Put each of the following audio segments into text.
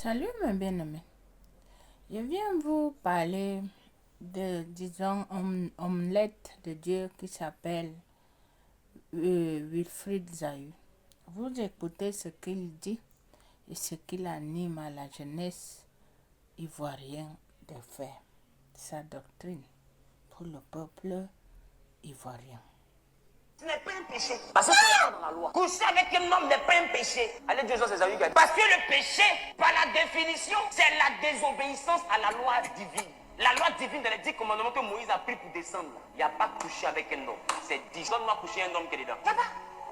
Salut mes bien-aimés. Je viens vous parler de, disons, omelette de Dieu qui s'appelle Wilfried Zahu. Vous écoutez ce qu'il dit et ce qu'il anime à la jeunesse ivoirienne de faire. Sa doctrine pour le peuple ivoirien. Ce n'est pas un péché. Parce que c'est pas dans la loi. Coucher avec un homme n'est pas un péché. Allez, Dieu, c'est Zahu. Parce que le péché, par la définition, c'est la désobéissance à la loi divine. La loi divine dans les 10 commandements que Moïse a pris pour descendre. Il n'y a pas couché avec un homme. C'est 10. Donne-moi coucher un homme qui est dedans.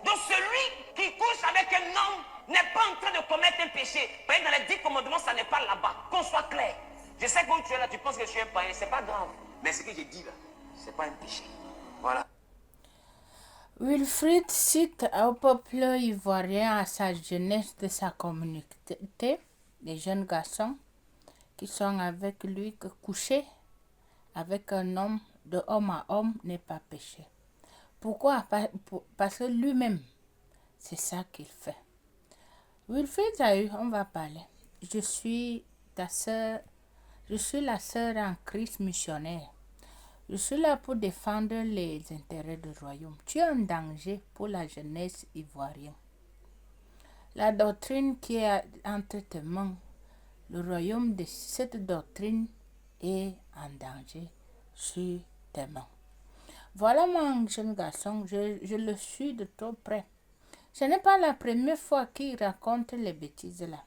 Donc celui qui couche avec un homme n'est pas en train de commettre un péché. Parce que dans les 10 commandements, ça n'est pas là-bas. Qu'on soit clair. Je sais que quand tu es là, tu penses que je suis un païen. C'est pas grave. Mais ce que j'ai dit là, c'est pas un péché. Voilà. Wilfried cite au peuple ivoirien, à sa jeunesse de sa communauté, des jeunes garçons qui sont avec lui, que coucher avec un homme, de homme à homme, n'est pas péché. Pourquoi? Parce que lui-même, c'est ça qu'il fait. Wilfried Zahu, on va parler. Je suis ta sœur, je suis la sœur en Christ missionnaire. Je suis là pour défendre les intérêts du royaume. Tu es un danger pour la jeunesse ivoirienne. La doctrine qui est entre tes mains, le royaume de cette doctrine est en danger sur tes mains. Voilà mon jeune garçon, je le suis de trop près. Ce n'est pas la première fois qu'il raconte les bêtises là.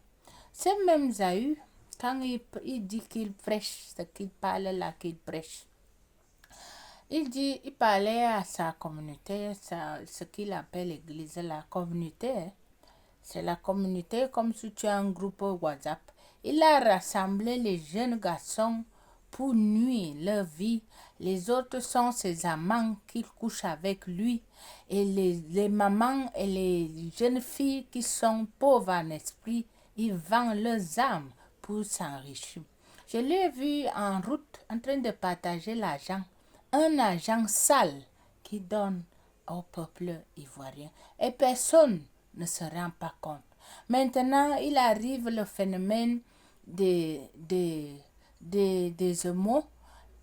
C'est même Zahu, quand il dit qu'il prêche, ce qu'il parle là, qu'il prêche. Il parlait à sa communauté, ce qu'il appelle l'église, la communauté. C'est la communauté comme si tu as un groupe WhatsApp. Il a rassemblé les jeunes garçons pour nuire leur vie. Les autres sont ses amants qui couchent avec lui. Et les mamans et les jeunes filles qui sont pauvres en esprit, ils vendent leurs âmes pour s'enrichir. Je l'ai vu en route en train de partager l'argent. Un argent sale qui donne au peuple ivoirien. Et personne ne se rend pas compte. Maintenant, il arrive le phénomène des émaux.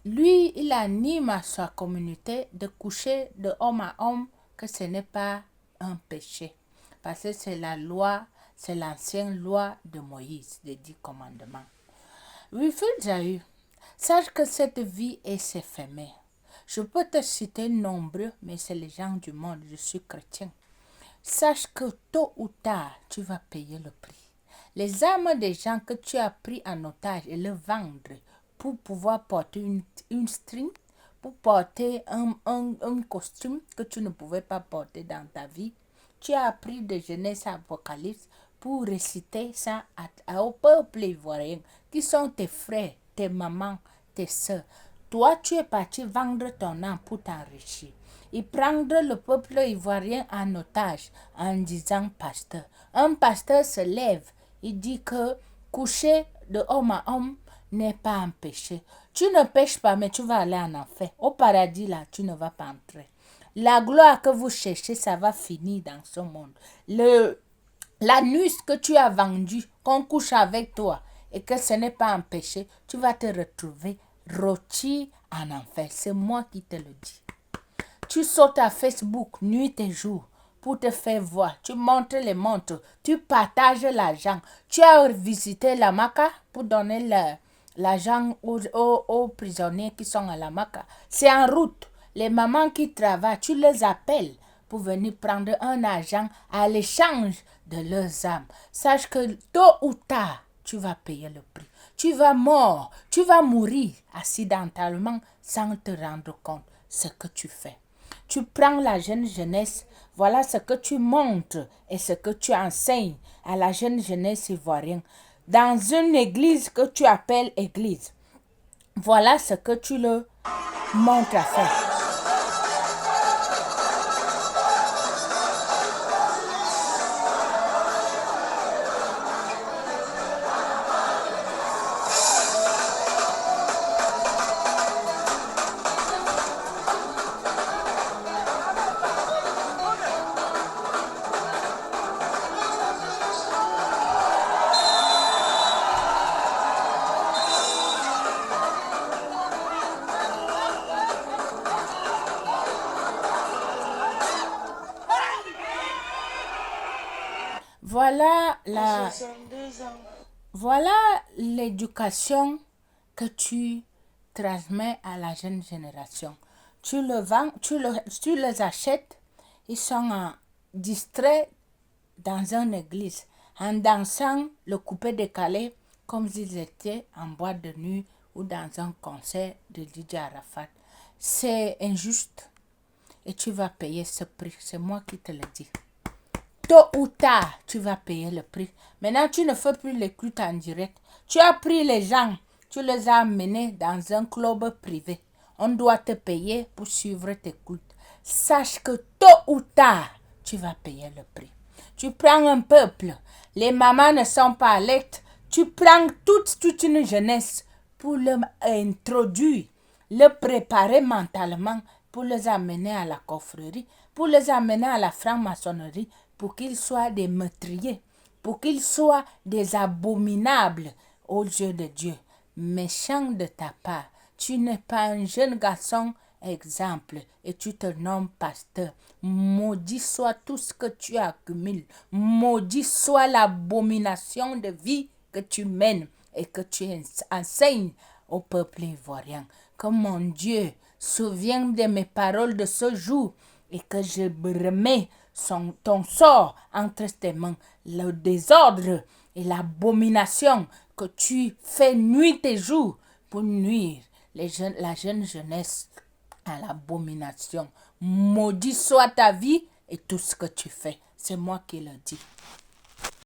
Lui, il anime à sa communauté de coucher de homme à homme, que ce n'est pas un péché. Parce que c'est la loi, c'est l'ancienne loi de Moïse, des 10 commandements. Wilfried Zahu, sache que cette vie est éphémère. Je peux te citer nombreux, mais c'est les gens du monde, je suis chrétien. Sache que tôt ou tard, tu vas payer le prix. Les âmes des gens que tu as pris en otage et le vendre pour pouvoir porter une string, pour porter un costume que tu ne pouvais pas porter dans ta vie. Tu as appris de Genèse à Apocalypse pour réciter ça au peuple ivoirien, qui sont tes frères, tes mamans, tes soeurs. Toi, tu es parti vendre ton âme pour t'enrichir. Et prendre le peuple ivoirien en otage en disant pasteur. Un pasteur se lève, il dit que coucher de homme à homme n'est pas un péché. Tu ne pêches pas, mais tu vas aller en enfer. Au paradis, là, tu ne vas pas entrer. La gloire que vous cherchez, ça va finir dans ce monde. L'anus que tu as vendu, qu'on couche avec toi, et que ce n'est pas un péché, tu vas te retrouver rôti en enfer. C'est moi qui te le dis. Tu sautes à Facebook nuit et jour pour te faire voir. Tu montres les montres. Tu partages l'argent. Tu as visité la Maca pour donner l'argent aux prisonniers qui sont à la Maca. C'est en route. Les mamans qui travaillent, tu les appelles pour venir prendre un argent à l'échange de leurs âmes. Sache que tôt ou tard, tu vas payer le prix. Tu vas mourir accidentellement sans te rendre compte ce que tu fais. Tu prends la jeune jeunesse, voilà ce que tu montres et ce que tu enseignes à la jeune jeunesse ivoirienne. Dans une église que tu appelles église, voilà ce que tu le montres à faire. voilà l'éducation que tu transmets à la jeune génération. Tu le vends, tu les achètes, ils sont distraits dans une église, en dansant le coupé-décalé comme s'ils étaient en boîte de nuit ou dans un concert de DJ Arafat. C'est injuste et tu vas payer ce prix. C'est moi qui te le dis. Tôt ou tard, tu vas payer le prix. Maintenant, tu ne fais plus les cultes en direct. Tu as pris les gens, tu les as amenés dans un club privé. On doit te payer pour suivre tes cultes. Sache que tôt ou tard, tu vas payer le prix. Tu prends un peuple, les mamans ne sont pas alertes. Tu prends toute une jeunesse pour l'introduire, le préparer mentalement, pour les amener à la coffrerie, pour les amener à la franc-maçonnerie, pour qu'ils soient des meurtriers, pour qu'ils soient des abominables aux yeux de Dieu. Méchant de ta part, tu n'es pas un jeune garçon exemple et tu te nommes pasteur. Maudit soit tout ce que tu accumules. Maudit soit l'abomination de vie que tu mènes et que tu enseignes au peuple ivoirien. Que mon Dieu souvienne de mes paroles de ce jour et que je remets ton sort entre tes mains. Le désordre et l'abomination que tu fais nuit et jour pour nuire la jeune jeunesse à l'abomination. Maudit soit ta vie et tout ce que tu fais. C'est moi qui le dis.